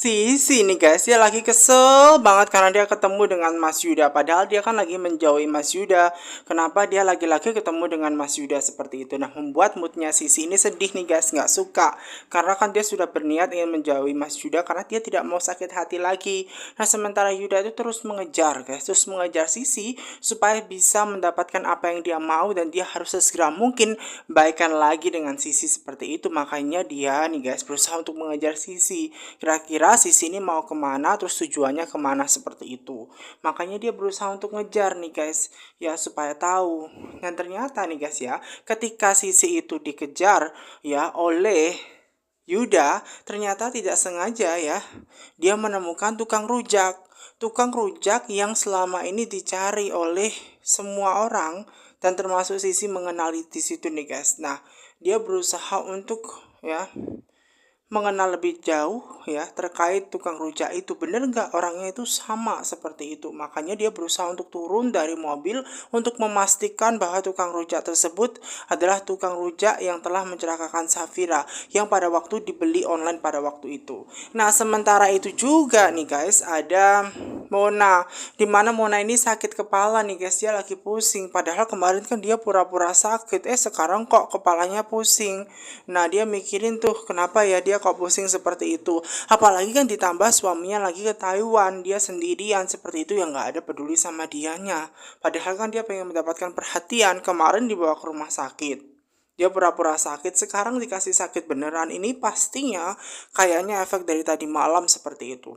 Si nih guys, dia lagi kesel banget karena dia ketemu dengan Mas Yuda. Padahal dia kan lagi menjauhi Mas Yuda. Kenapa dia lagi-lagi ketemu dengan Mas Yuda seperti itu? Nah, membuat moodnya Sisi ini sedih nih guys, nggak suka. Karena kan dia sudah berniat ingin menjauhi Mas Yuda karena dia tidak mau sakit hati lagi. Nah, sementara Yuda itu terus mengejar guys, terus mengejar Sisi supaya bisa mendapatkan apa yang dia mau dan dia harus sesegera mungkin baikan lagi dengan Sisi seperti itu. Makanya dia nih guys berusaha untuk mengejar Sisi. Kira-kira Sisi ini mau kemana, terus tujuannya kemana seperti itu. Makanya dia berusaha untuk ngejar nih guys, ya supaya tahu. Dan ternyata nih guys ya, ketika Sisi itu dikejar ya oleh Yuda, ternyata tidak sengaja ya, dia menemukan tukang rujak. Tukang rujak yang selama ini dicari oleh semua orang dan termasuk Sisi mengenali di situ nih guys. Nah, dia berusaha untuk ya mengenal lebih jauh ya terkait tukang rujak itu, bener nggak orangnya itu sama seperti itu. Makanya dia berusaha untuk turun dari mobil untuk memastikan bahwa tukang rujak tersebut adalah tukang rujak yang telah mencelakakan Safira yang pada waktu dibeli online pada waktu itu. Nah, sementara itu juga nih guys, ada Mona, dimana Mona ini sakit kepala nih guys, dia lagi pusing. Padahal kemarin kan dia pura-pura sakit, sekarang kok kepalanya pusing. Nah, dia mikirin tuh kenapa ya dia kok pusing seperti itu. Apalagi kan ditambah suaminya lagi ke Taiwan, dia sendirian seperti itu yang nggak ada peduli sama dianya. Padahal kan dia pengen mendapatkan perhatian, kemarin dibawa ke rumah sakit. Dia pura-pura sakit, sekarang dikasih sakit beneran. Ini pastinya kayaknya efek dari tadi malam seperti itu.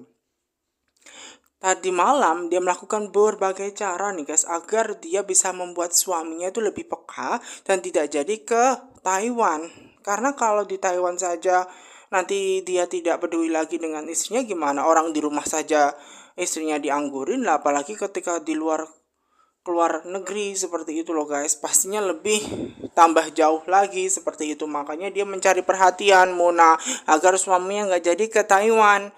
Tadi malam dia melakukan berbagai cara nih guys agar dia bisa membuat suaminya itu lebih peka dan tidak jadi ke Taiwan. Karena kalau di Taiwan saja nanti dia tidak peduli lagi dengan istrinya, gimana? Orang di rumah saja istrinya dianggurin lah, apalagi ketika di keluar negeri seperti itu loh guys. Pastinya lebih tambah jauh lagi seperti itu. Makanya dia mencari perhatian Mona agar suaminya nggak jadi ke Taiwan.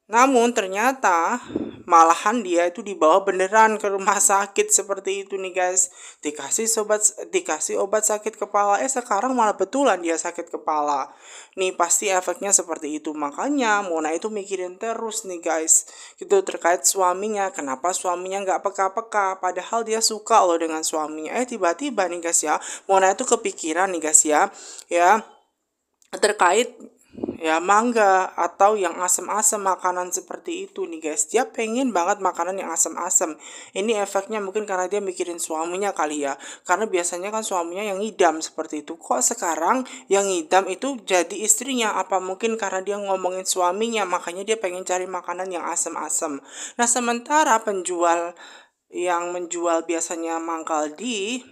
Namun ternyata malahan dia itu dibawa beneran ke rumah sakit seperti itu nih guys. Dikasih obat sakit kepala. Sekarang malah betulan dia sakit kepala. Nih pasti efeknya seperti itu. Makanya Mona itu mikirin terus nih guys. Gitu terkait suaminya. Kenapa suaminya nggak peka-peka? Padahal dia suka loh dengan suaminya. Tiba-tiba nih guys ya, Mona itu kepikiran nih guys ya. Ya, terkait ya mangga atau yang asam-asam, makanan seperti itu nih guys. Dia pengen banget makanan yang asam-asam. Ini efeknya mungkin karena dia mikirin suaminya kali ya, karena biasanya kan suaminya yang ngidam seperti itu. Kok sekarang yang ngidam itu jadi istrinya? Apa mungkin karena dia ngomongin suaminya, makanya dia pengen cari makanan yang asam-asam. Nah, sementara penjual yang menjual biasanya mangkal di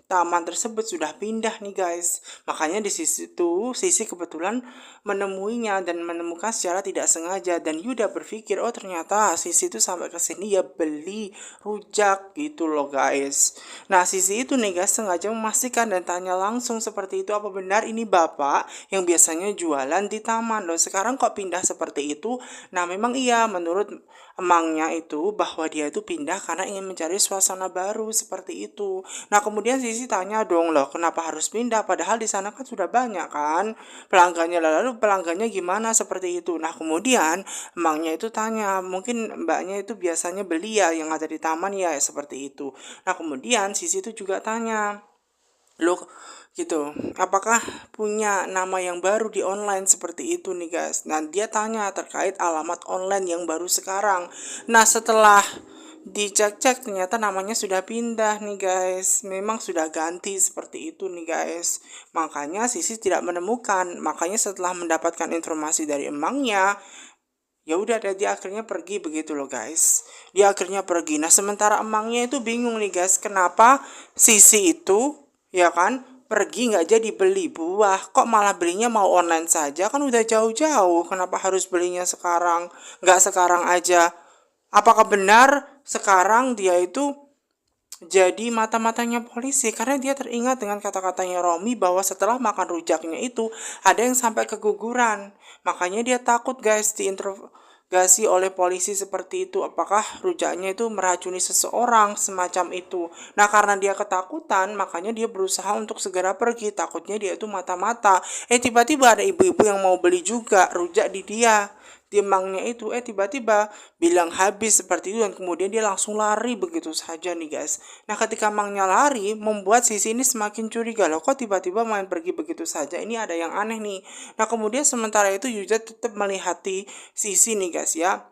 taman tersebut sudah pindah nih guys. Makanya di situ Sisi kebetulan menemuinya dan menemukan secara tidak sengaja, dan Yuda berpikir oh ternyata Sisi itu sampai ke sini ya beli rujak gitu loh guys. Nah, Sisi itu nih guys sengaja memastikan dan tanya langsung seperti itu, apa benar ini bapak yang biasanya jualan di taman loh, sekarang kok pindah seperti itu? Nah, memang iya, menurut emangnya itu bahwa dia itu pindah karena ingin mencari suasana baru seperti itu. Nah, kemudian Sisi tanya dong loh, kenapa harus pindah? Padahal di sana kan sudah banyak kan pelanggannya. Lalu pelanggannya gimana seperti itu? Nah, kemudian emangnya itu tanya, mungkin mbaknya itu biasanya beli ya yang ada di taman ya seperti itu. Nah, kemudian Sisi itu juga tanya, lo gitu, apakah punya nama yang baru di online seperti itu nih guys. Nah, dia tanya terkait alamat online yang baru sekarang. Nah, setelah dicek-cek ternyata namanya sudah pindah nih guys, memang sudah ganti seperti itu nih guys. Makanya Sisi tidak menemukan. Makanya setelah mendapatkan informasi dari emangnya, ya udah dia akhirnya pergi begitu loh guys. Dia akhirnya pergi. Nah, sementara emangnya itu bingung nih guys, kenapa Sisi itu ya kan pergi nggak jadi beli buah, kok malah belinya mau online saja, kan udah jauh-jauh, kenapa harus belinya sekarang, nggak sekarang aja? Apakah benar sekarang dia itu jadi mata-matanya polisi? Karena dia teringat dengan kata-katanya Romi bahwa setelah makan rujaknya itu ada yang sampai keguguran. Makanya dia takut guys diinterogasi oleh polisi seperti itu. Apakah rujaknya itu meracuni seseorang semacam itu. Nah, karena dia ketakutan, makanya dia berusaha untuk segera pergi. Takutnya dia itu mata-mata. Tiba-tiba ada ibu-ibu yang mau beli juga rujak di dia. timangnya itu tiba-tiba bilang habis seperti itu, dan kemudian dia langsung lari begitu saja nih guys. Nah ketika mangnya lari membuat Sisi ini semakin curiga, loh kok tiba-tiba main pergi begitu saja, ini ada yang aneh nih. Nah kemudian sementara itu Yuja tetap melihati Sisi nih guys ya,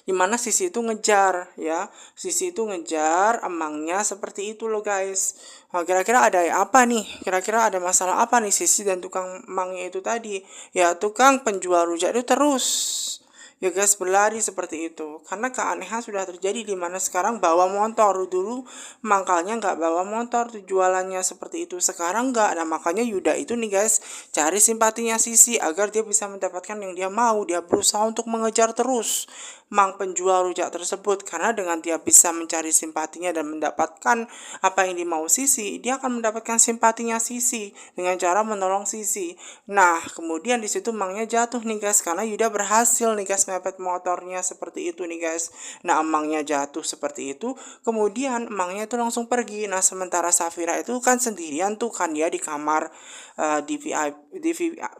dimana Sisi itu ngejar ya, Sisi itu ngejar emangnya seperti itu loh guys. Nah, kira-kira ada apa nih, kira-kira ada masalah apa nih Sisi dan tukang emangnya itu tadi ya, tukang penjual rujak itu terus ya guys berlari seperti itu, karena keanehan sudah terjadi di mana sekarang bawa motor. Dulu mangkalnya nggak bawa motor tuh, jualannya seperti itu, sekarang nggak. Nah makanya Yuda itu nih guys cari simpatinya Sisi agar dia bisa mendapatkan yang dia mau. Dia berusaha untuk mengejar terus mang penjual rujak tersebut, karena dengan dia bisa mencari simpatinya dan mendapatkan apa yang dimau Sisi, dia akan mendapatkan simpatinya Sisi dengan cara menolong Sisi. Nah kemudian di situ mangnya jatuh nih guys, karena Yuda berhasil nih guys mepet motornya seperti itu nih guys. Nah emangnya jatuh seperti itu, kemudian emangnya itu langsung pergi. Nah sementara Safira itu kan sendirian tuh kan, dia di kamar di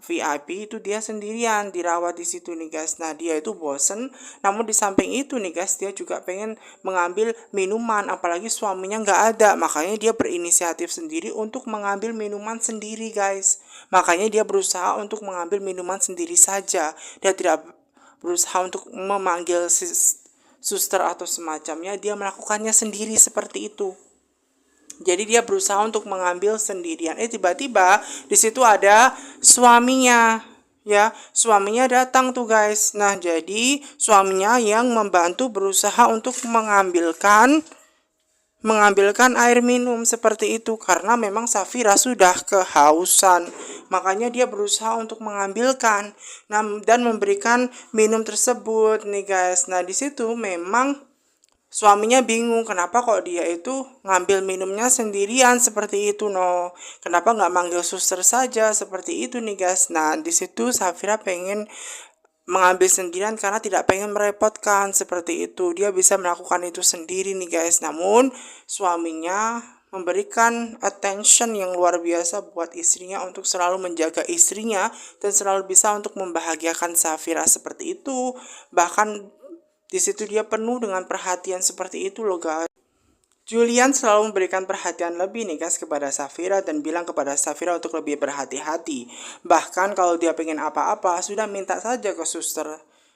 VIP itu dia sendirian dirawat di situ nih guys. Nah dia itu bosen, namun di samping itu nih guys dia juga pengen mengambil minuman, apalagi suaminya nggak ada, makanya dia berinisiatif sendiri untuk mengambil minuman sendiri guys. Makanya dia berusaha untuk mengambil minuman sendiri saja, dia tidak berusaha untuk memanggil suster atau semacamnya, dia melakukannya sendiri seperti itu. Jadi dia berusaha untuk mengambil sendirian. Tiba-tiba di situ ada suaminya. Ya, suaminya datang tuh guys. Nah, jadi suaminya yang membantu berusaha untuk mengambilkan air minum seperti itu, karena memang Safira sudah kehausan. Makanya dia berusaha untuk mengambilkan dan memberikan minum tersebut nih guys. Nah, di situ memang suaminya bingung kenapa kok dia itu ngambil minumnya sendirian seperti itu, no. Kenapa nggak manggil suster saja seperti itu nih guys. Nah di situ Safira pengen mengambil sendirian karena tidak pengen merepotkan seperti itu. Dia bisa melakukan itu sendiri nih guys. Namun suaminya memberikan attention yang luar biasa buat istrinya, untuk selalu menjaga istrinya dan selalu bisa untuk membahagiakan Safira seperti itu. Bahkan di situ dia penuh dengan perhatian seperti itu loh guys. Julian selalu memberikan perhatian lebih nih guys kepada Safira dan bilang kepada Safira untuk lebih berhati-hati. Bahkan kalau dia pengen apa-apa sudah minta saja ke suster.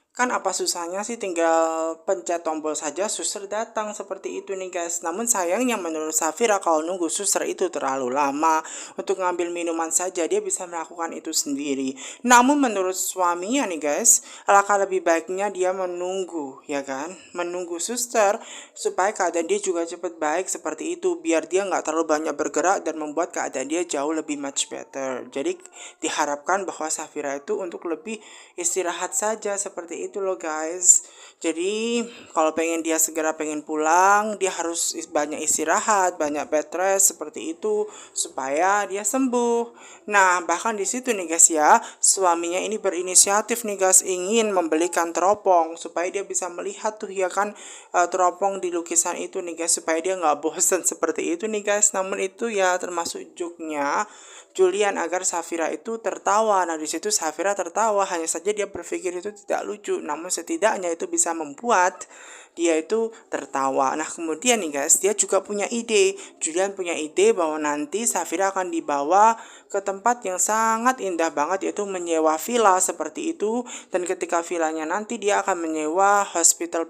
Kan apa susahnya sih, tinggal pencet tombol saja suster datang seperti itu nih guys. Namun sayangnya menurut Safira kalau nunggu suster itu terlalu lama. Untuk ngambil minuman saja dia bisa melakukan itu sendiri. Namun menurut suaminya nih guys, alangkah lebih baiknya dia menunggu ya kan. Menunggu suster supaya keadaan dia juga cepat baik seperti itu. Biar dia nggak terlalu banyak bergerak dan membuat keadaan dia jauh lebih much better. Jadi diharapkan bahwa Safira itu untuk lebih istirahat saja seperti itu loh guys. Jadi kalau dia segera pengen pulang, dia harus banyak istirahat, banyak bed rest seperti itu supaya dia sembuh. Nah bahkan di situ nih guys ya, suaminya ini berinisiatif nih guys, ingin membelikan teropong supaya dia bisa melihat tuh ya kan teropong di lukisan itu nih guys, supaya dia nggak bosan seperti itu nih guys. Namun itu ya termasuk joke-nya Julian agar Safira itu tertawa. Nah di situ Safira tertawa, hanya saja dia berpikir itu tidak lucu, namun setidaknya itu bisa membuat dia itu tertawa. Nah kemudian nih guys, dia juga punya ide. Julian punya ide bahwa nanti Safira akan dibawa ke tempat yang sangat indah banget, yaitu menyewa villa seperti itu. Dan ketika villanya nanti dia akan menyewa hospital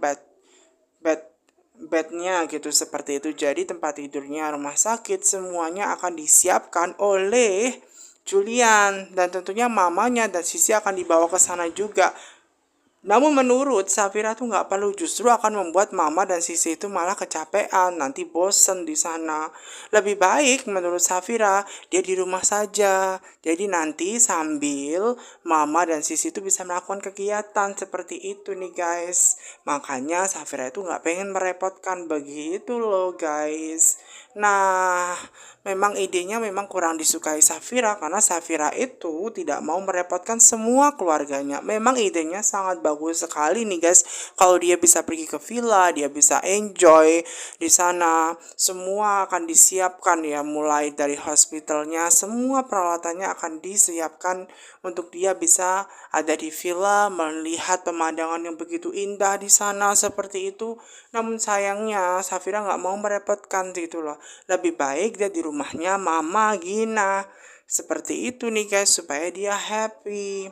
bednya gitu seperti itu. Jadi tempat tidurnya, rumah sakit, semuanya akan disiapkan oleh Julian, dan tentunya mamanya dan Sisi akan dibawa ke sana juga. Namun menurut Safira tuh nggak perlu, justru akan membuat mama dan Sisi itu malah kecapean, nanti bosen di sana. Lebih baik menurut Safira dia di rumah saja. Jadi nanti sambil mama dan Sisi itu bisa melakukan kegiatan seperti itu nih guys. Makanya Safira itu nggak pengen merepotkan begitu loh guys. Nah memang idenya memang kurang disukai Safira karena Safira itu tidak mau merepotkan semua keluarganya. Memang idenya sangat bagus sekali nih guys. Kalau dia bisa pergi ke villa, dia bisa enjoy di sana. Semua akan disiapkan ya, mulai dari hospitalnya, semua peralatannya akan disiapkan untuk dia bisa ada di villa, melihat pemandangan yang begitu indah di sana seperti itu. Namun sayangnya Safira nggak mau merepotkan gitu loh. Lebih baik dia di rumahnya Mama Gina. Seperti itu nih guys, supaya dia happy.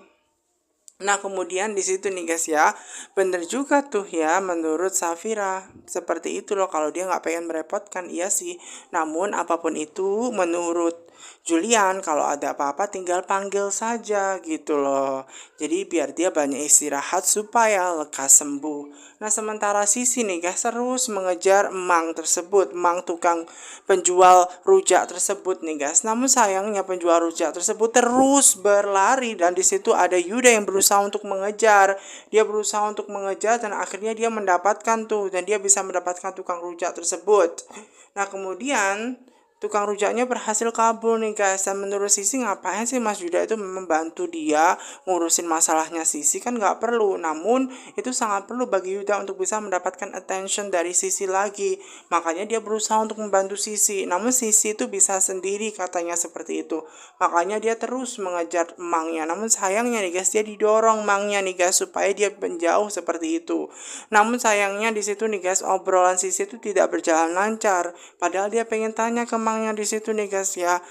Nah, kemudian di situ nih guys ya, bener juga tuh ya menurut Safira. Seperti itu loh, kalau dia nggak pengen merepotkan, iya sih. Namun apapun itu menurut Julian, kalau ada apa-apa tinggal panggil saja gitu loh. Jadi biar dia banyak istirahat supaya lekas sembuh. Nah, sementara Sisi nih guys terus mengejar Emang tersebut, Emang tukang penjual rujak tersebut nih guys. Namun sayangnya penjual rujak tersebut terus berlari dan di situ ada Yuda yang berusaha untuk mengejar. Dia berusaha untuk mengejar dan akhirnya dia mendapatkan tuh dan dia bisa mendapatkan tukang rujak tersebut. Nah, kemudian tukang rujaknya berhasil kabur nih guys. Dan menurut Sisi, ngapain sih Mas Yuda itu membantu dia ngurusin masalahnya Sisi, kan nggak perlu. Namun itu sangat perlu bagi Yuda untuk bisa mendapatkan attention dari Sisi lagi. Makanya dia berusaha untuk membantu Sisi. Namun Sisi itu bisa sendiri katanya seperti itu. Makanya dia terus mengejar Emangnya. Namun sayangnya nih guys, dia didorong Emangnya nih guys supaya dia menjauh seperti itu. Namun sayangnya di situ nih guys, obrolan Sisi itu tidak berjalan lancar. Padahal dia pengen tanya ke Emangnya di situ nih guys ya,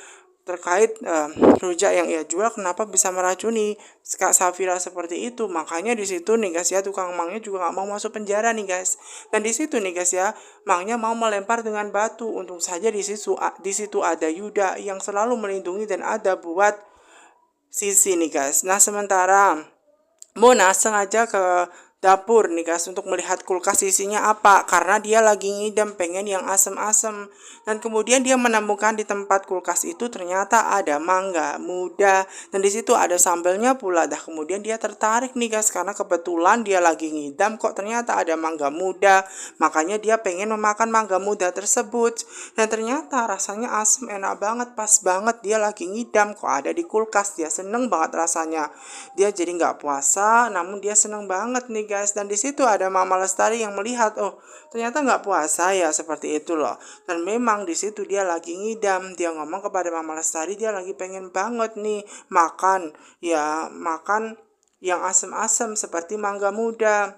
terkait rujak yang ia jual kenapa bisa meracuni Kak Safira seperti itu. Makanya di situ nih guys ya, tukang Mangnya juga nggak mau masuk penjara nih guys. Dan di situ nih guys ya, Mangnya mau melempar dengan batu. Untung saja di situ ada Yuda yang selalu melindungi dan ada buat Sisi nih guys. Nah, sementara Mona sengaja ke dapur nih guys untuk melihat kulkas isinya apa karena dia lagi ngidam pengen yang asem-asem. Dan kemudian dia menemukan di tempat kulkas itu ternyata ada mangga muda dan di situ ada sambelnya pula. Dah kemudian dia tertarik nih guys karena kebetulan dia lagi ngidam kok ternyata ada mangga muda. Makanya dia pengen memakan mangga muda tersebut dan ternyata rasanya asem, enak banget, pas banget. Dia lagi ngidam kok ada di kulkas, dia seneng banget rasanya. Dia jadi nggak puasa namun dia seneng banget nih guys. Dan di situ ada Mama Lestari yang melihat, oh ternyata nggak puasa ya, seperti itu loh. Dan memang di situ dia lagi ngidam. Dia ngomong kepada Mama Lestari dia lagi pengen banget nih makan, ya makan yang asem-asem seperti mangga muda.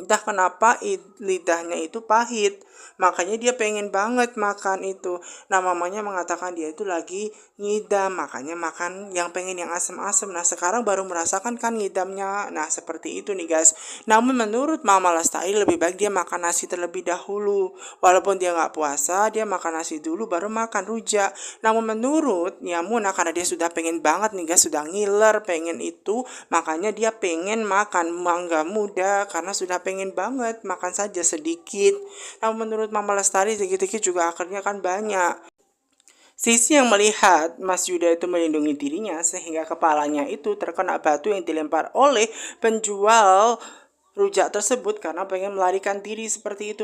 Entah kenapa lidahnya itu pahit, makanya dia pengen banget makan itu. Nah, mamanya mengatakan dia itu lagi ngidam, makanya makan yang pengen yang asam-asam. Nah, sekarang baru merasakan kan ngidamnya. Nah, seperti itu nih guys. Namun menurut Mama Lestari lebih baik dia makan nasi terlebih dahulu. Walaupun dia nggak puasa, dia makan nasi dulu baru makan rujak. Namun menurut Muna, karena dia sudah pengen banget nih guys, sudah ngiler pengen itu, makanya dia pengen makan mangga muda karena sudah pengen banget, makan saja sedikit. Namun menurut Mama Lestari sedikit-sedikit juga akhirnya kan banyak. Sisi yang melihat Mas Yuda itu melindungi dirinya sehingga kepalanya itu terkena batu yang dilempar oleh penjual rujak tersebut karena pengen melarikan diri seperti itu.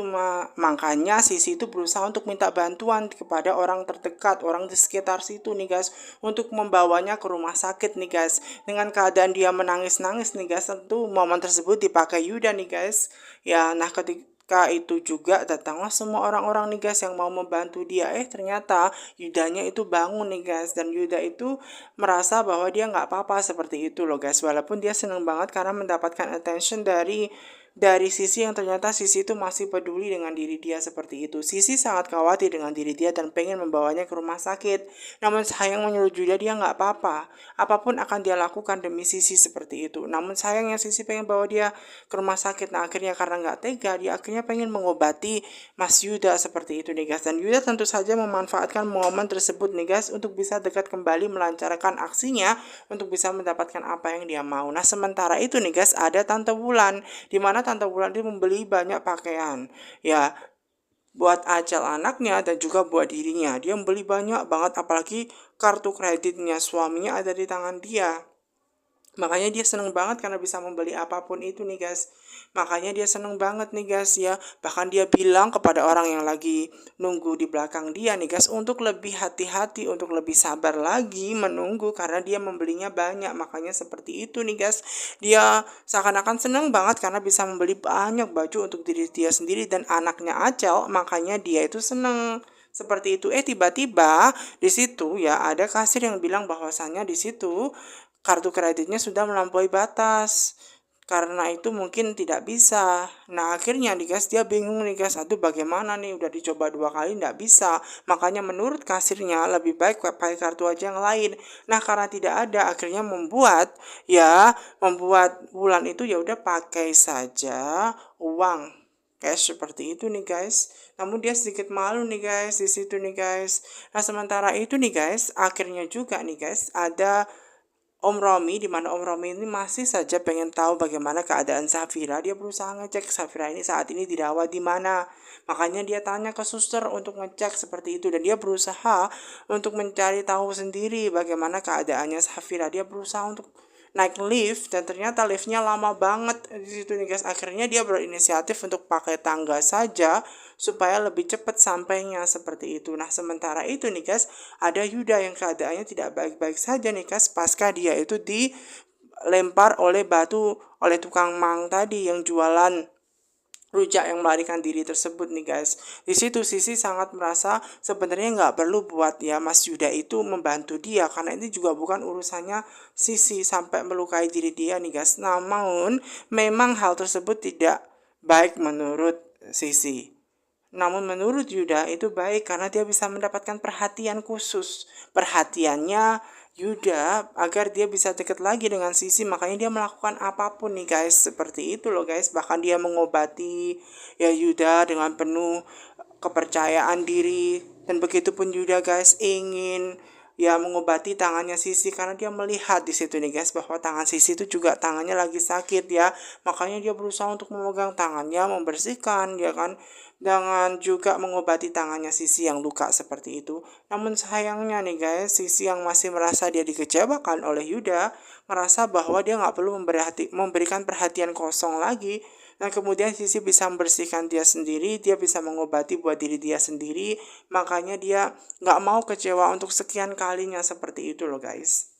Makanya Sisi itu berusaha untuk minta bantuan kepada orang terdekat, orang di sekitar situ nih guys, untuk membawanya ke rumah sakit nih guys. Dengan keadaan dia menangis-nangis nih guys, tentu momen tersebut dipakai Yuda nih guys ya. Nah, ketika itu juga datanglah semua orang-orang nih guys yang mau membantu dia. Ternyata Yudanya itu bangun nih guys, dan Yuda itu merasa bahwa dia nggak apa-apa seperti itu loh guys. Walaupun dia seneng banget karena mendapatkan attention dari Sisi yang ternyata Sisi itu masih peduli dengan diri dia seperti itu. Sisi sangat khawatir dengan diri dia dan pengen membawanya ke rumah sakit. Namun sayang menurut Julia dia nggak apa-apa. Apapun akan dia lakukan demi Sisi seperti itu. Namun sayangnya Sisi pengen bawa dia ke rumah sakit. Nah, akhirnya karena nggak tega, dia akhirnya pengen mengobati Mas Yuda seperti itu nih guys. Dan Yuda tentu saja memanfaatkan momen tersebut nih guys untuk bisa dekat kembali melancarkan aksinya untuk bisa mendapatkan apa yang dia mau. Nah, sementara itu nih guys ada Tante Wulan, di mana Tante Wulan dia membeli banyak pakaian ya buat Acel anaknya dan juga buat dirinya. Dia membeli banyak banget, apalagi kartu kreditnya suaminya ada di tangan dia. Makanya dia seneng banget karena bisa membeli apapun itu nih guys. Makanya dia seneng banget nih guys ya. Bahkan dia bilang kepada orang yang lagi nunggu di belakang dia nih guys, untuk lebih hati-hati, untuk lebih sabar lagi menunggu karena dia membelinya banyak. Makanya seperti itu nih guys. Dia seakan-akan seneng banget karena bisa membeli banyak baju untuk diri dia sendiri dan anaknya Acel. Makanya dia itu seneng seperti itu. Tiba-tiba di situ ya ada kasir yang bilang bahwasannya di situ kartu kreditnya sudah melampaui batas. Karena itu mungkin tidak bisa. Nah akhirnya nih guys, dia bingung nih guys, aduh bagaimana nih, udah dicoba 2 kali tidak bisa. Makanya menurut kasirnya lebih baik pakai kartu aja yang lain. Nah karena tidak ada, akhirnya membuat bulan itu ya udah pakai saja uang cash seperti itu nih guys. Namun dia sedikit malu nih guys di situ nih guys. Nah sementara itu nih guys, akhirnya juga nih guys ada Om Romi, di mana Om Romi ini masih saja pengen tahu bagaimana keadaan Safira. Dia berusaha ngecek Safira ini saat ini dirawat di mana. Makanya dia tanya ke suster untuk ngecek seperti itu, dan dia berusaha untuk mencari tahu sendiri bagaimana keadaannya Safira. Dia berusaha untuk naik lift dan ternyata liftnya lama banget di situ nih guys. Akhirnya dia berinisiatif untuk pakai tangga saja supaya lebih cepat sampainya seperti itu. Nah sementara itu nih guys, ada Yuda yang keadaannya tidak baik-baik saja nih guys, pasca dia itu dilempar oleh batu oleh tukang mang tadi yang jualan rujak yang melarikan diri tersebut nih guys. Di situ Sisi sangat merasa sebenarnya nggak perlu buat ya Mas Yuda itu membantu dia, karena ini juga bukan urusannya Sisi sampai melukai diri dia nih guys. Namun memang hal tersebut tidak baik menurut Sisi. Namun menurut Yuda itu baik karena dia bisa mendapatkan perhatian khusus. Perhatiannya Yuda agar dia bisa dekat lagi dengan Sisi, makanya dia melakukan apapun nih guys. Seperti itu loh guys. Bahkan dia mengobati ya Yuda dengan penuh kepercayaan diri. Dan begitu pun Yuda guys ingin ya mengobati tangannya Sisi karena dia melihat di situ nih guys bahwa tangan Sisi itu juga tangannya lagi sakit ya. Makanya dia berusaha untuk memegang tangannya, membersihkan ya kan, dengan juga mengobati tangannya Sisi yang luka seperti itu. Namun sayangnya nih guys, Sisi yang masih merasa dia dikecewakan oleh Yuda, merasa bahwa dia nggak perlu memberikan perhatian kosong lagi. Nah kemudian Sisi bisa membersihkan dia sendiri, dia bisa mengobati buat diri dia sendiri. Makanya dia nggak mau kecewa untuk sekian kalinya seperti itu loh guys.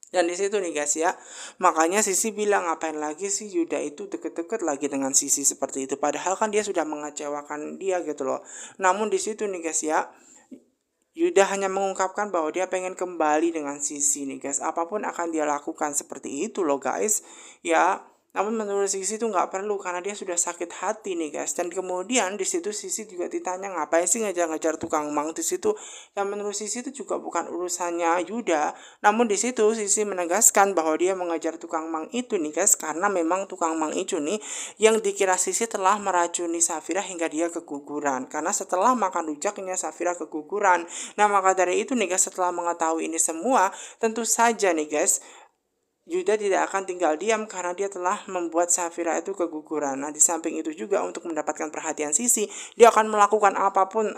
Dan di situ nih guys ya, makanya Sisi bilang ngapain lagi sih Yuda itu deket-deket lagi dengan Sisi seperti itu. Padahal kan dia sudah mengecewakan dia gitu loh. Namun di situ nih guys ya, Yuda hanya mengungkapkan bahwa dia pengen kembali dengan Sisi nih guys. Apapun akan dia lakukan seperti itu loh guys. Ya, namun menurut Sisi itu nggak perlu karena dia sudah sakit hati nih guys. Dan kemudian di situ Sisi juga ditanya ngapain sih ngejar-ngejar tukang mang di situ. Yang menurut Sisi itu juga bukan urusannya Yuda. Namun di situ Sisi menegaskan bahwa dia mengejar tukang mang itu nih guys karena memang tukang mang itu nih yang dikira Sisi telah meracuni Safira hingga dia keguguran. Karena setelah makan rujaknya Safira keguguran. Nah maka dari itu nih guys, setelah mengetahui ini semua, tentu saja nih guys, Yuda tidak akan tinggal diam karena dia telah membuat Safira itu keguguran. Nah di samping itu juga untuk mendapatkan perhatian Sisi, dia akan melakukan apapun.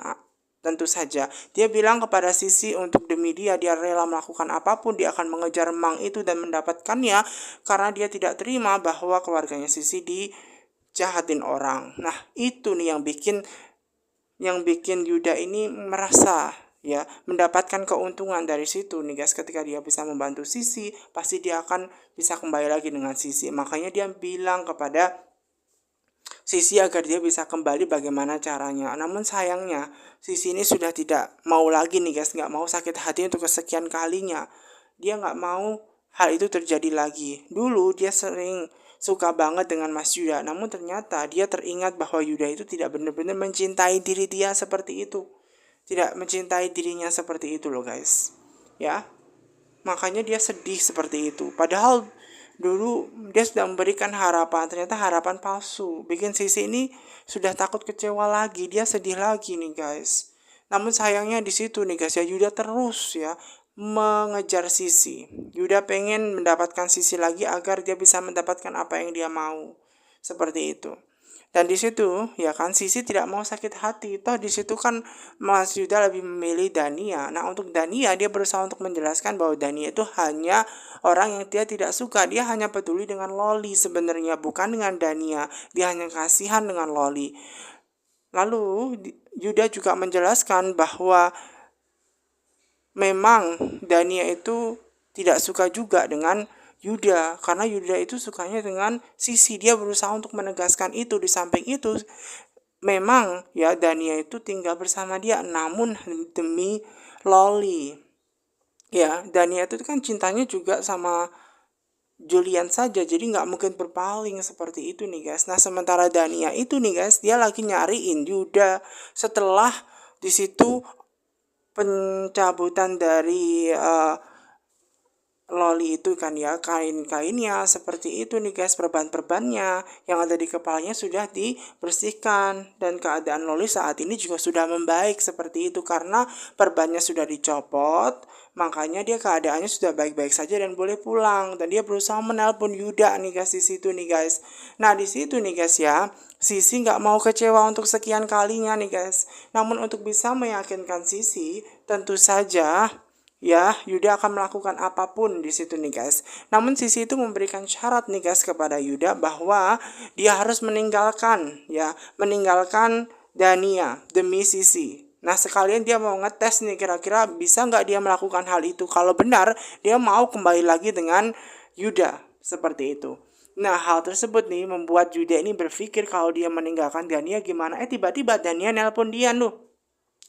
Tentu saja, dia bilang kepada Sisi untuk demi dia rela melakukan apapun, dia akan mengejar Mang itu dan mendapatkannya karena dia tidak terima bahwa keluarganya Sisi dijahatin orang. Nah itu nih yang bikin Yuda ini merasa ya mendapatkan keuntungan dari situ nih guys. Ketika dia bisa membantu Sisi, pasti dia akan bisa kembali lagi dengan Sisi. Makanya dia bilang kepada Sisi agar dia bisa kembali bagaimana caranya. Namun sayangnya Sisi ini sudah tidak mau lagi nih guys, nggak mau sakit hati untuk kesekian kalinya. Dia nggak mau hal itu terjadi lagi. Dulu dia sering suka banget dengan Mas Yuda, namun ternyata dia teringat bahwa Yuda itu tidak benar-benar mencintai diri dia seperti itu. Tidak mencintai dirinya seperti itu loh guys. Ya, makanya dia sedih seperti itu. Padahal dulu dia sudah memberikan harapan, ternyata harapan palsu. Bikin Sisi ini sudah takut kecewa lagi, dia sedih lagi nih guys. Namun sayangnya di situ nih guys ya, Yuda terus ya mengejar Sisi. Yuda pengen mendapatkan Sisi lagi agar dia bisa mendapatkan apa yang dia mau. Seperti itu. Dan di situ ya kan Sisi tidak mau sakit hati. Toh di situ kan Mas Yuda lebih memilih Dania. Nah, untuk Dania dia berusaha untuk menjelaskan bahwa Dania itu hanya orang yang dia tidak suka. Dia hanya peduli dengan Loli sebenarnya, bukan dengan Dania. Dia hanya kasihan dengan Loli. Lalu Yuda juga menjelaskan bahwa memang Dania itu tidak suka juga dengan Yuda, karena Yuda itu sukanya dengan Sisi. Dia berusaha untuk menegaskan itu. Di samping itu memang ya Dania itu tinggal bersama dia, namun demi Loli. Ya, Dania itu kan cintanya juga sama Julian saja, jadi nggak mungkin berpaling seperti itu nih guys. Nah, sementara Dania itu nih guys, dia lagi nyariin Yuda setelah di situ pencabutan dari Loli itu kan ya, kain-kainnya seperti itu nih guys, perban-perbannya yang ada di kepalanya sudah dibersihkan, dan keadaan Loli saat ini juga sudah membaik seperti itu karena perbannya sudah dicopot. Makanya dia keadaannya sudah baik-baik saja dan boleh pulang, dan dia berusaha menelpon Yuda nih guys di situ nih guys. Nah, di situ nih guys ya, Sisi nggak mau kecewa untuk sekian kalinya nih guys. Namun untuk bisa meyakinkan Sisi, tentu saja ya, Yuda akan melakukan apapun di situ nih guys. Namun Sisi itu memberikan syarat nih guys kepada Yuda bahwa dia harus meninggalkan Dania demi Sisi. Nah, sekalian dia mau ngetes nih kira-kira bisa nggak dia melakukan hal itu. Kalau benar, dia mau kembali lagi dengan Yuda seperti itu. Nah, hal tersebut nih membuat Yuda ini berpikir kalau dia meninggalkan Dania gimana. Tiba-tiba Dania nelpon dia loh.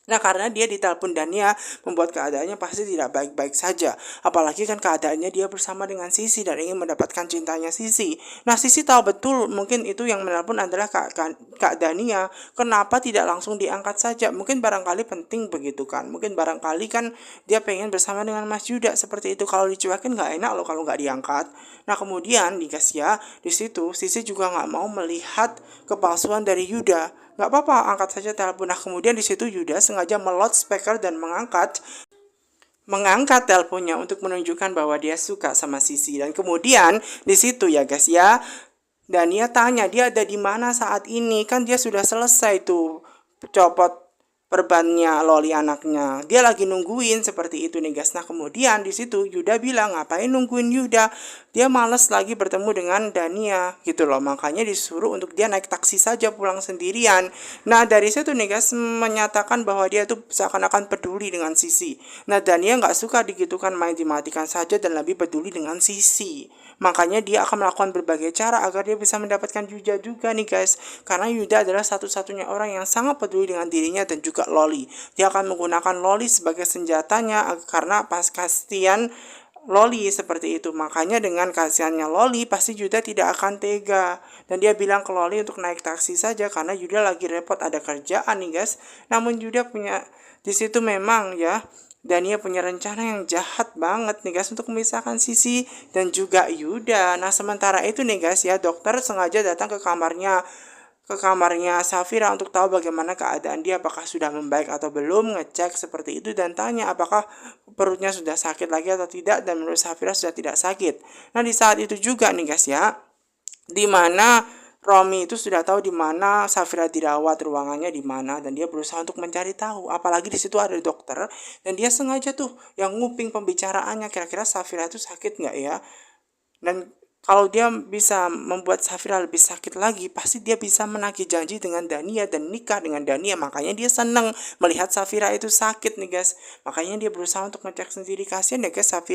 Nah, karena dia ditelepon Dania, membuat keadaannya pasti tidak baik-baik saja. Apalagi kan keadaannya dia bersama dengan Sisi dan ingin mendapatkan cintanya Sisi. Nah, Sisi tahu betul mungkin itu yang menelpon adalah Kak Dania. Kenapa tidak langsung diangkat saja? Mungkin barangkali penting begitu kan. Mungkin barangkali kan dia pengen bersama dengan Mas Yuda seperti itu. Kalau dicuekin nggak enak loh kalau nggak diangkat. Nah, kemudian dikasih ya, di situ Sisi juga nggak mau melihat kepalsuan dari Yuda. Nggak apa-apa, angkat saja telepon. Nah, kemudian di situ Yuda sengaja speaker dan mengangkat teleponnya untuk menunjukkan bahwa dia suka sama Sisi. Dan kemudian di situ ya guys ya, Dania tanya dia ada di mana saat ini. Kan dia sudah selesai tuh copot perbannya Loli anaknya. Dia lagi nungguin seperti itu nih guys. Nah, kemudian di situ Yuda bilang, ngapain nungguin Yuda? Dia males lagi bertemu dengan Dania gitu loh. Makanya disuruh untuk dia naik taksi saja pulang sendirian. Nah, dari situ nih guys menyatakan bahwa dia tuh seakan-akan peduli dengan Sisi. Nah, Dania nggak suka digitukan, main dimatikan saja dan lebih peduli dengan Sisi. Makanya dia akan melakukan berbagai cara agar dia bisa mendapatkan Yuda juga nih guys. Karena Yuda adalah satu-satunya orang yang sangat peduli dengan dirinya dan juga Loli. Dia akan menggunakan Loli sebagai senjatanya karena pas kasihan Loli seperti itu. Makanya dengan kasihannya Loli pasti Yuda tidak akan tega. Dan dia bilang ke Loli untuk naik taksi saja karena Yuda lagi repot ada kerjaan nih guys. Namun Yuda punya di situ memang ya, Dania punya rencana yang jahat banget nih guys untuk memisahkan Sisi dan juga Yuda. Nah, sementara itu nih guys ya, dokter sengaja datang ke kamarnya Safira untuk tahu bagaimana keadaan dia, apakah sudah membaik atau belum, ngecek seperti itu dan tanya apakah perutnya sudah sakit lagi atau tidak, dan menurut Safira sudah tidak sakit. Nah, di saat itu juga nih guys ya, di mana Romi itu sudah tahu di mana Safira dirawat, ruangannya di mana, dan dia berusaha untuk mencari tahu. Apalagi di situ ada dokter dan dia sengaja tuh yang nguping pembicaraannya, kira-kira Safira itu sakit nggak ya. Dan kalau dia bisa membuat Safira lebih sakit lagi, pasti dia bisa menagih janji dengan Dania dan nikah dengan Dania. Makanya dia senang melihat Safira itu sakit nih guys. Makanya dia berusaha untuk ngecek sendiri. Kasian ya guys Safira.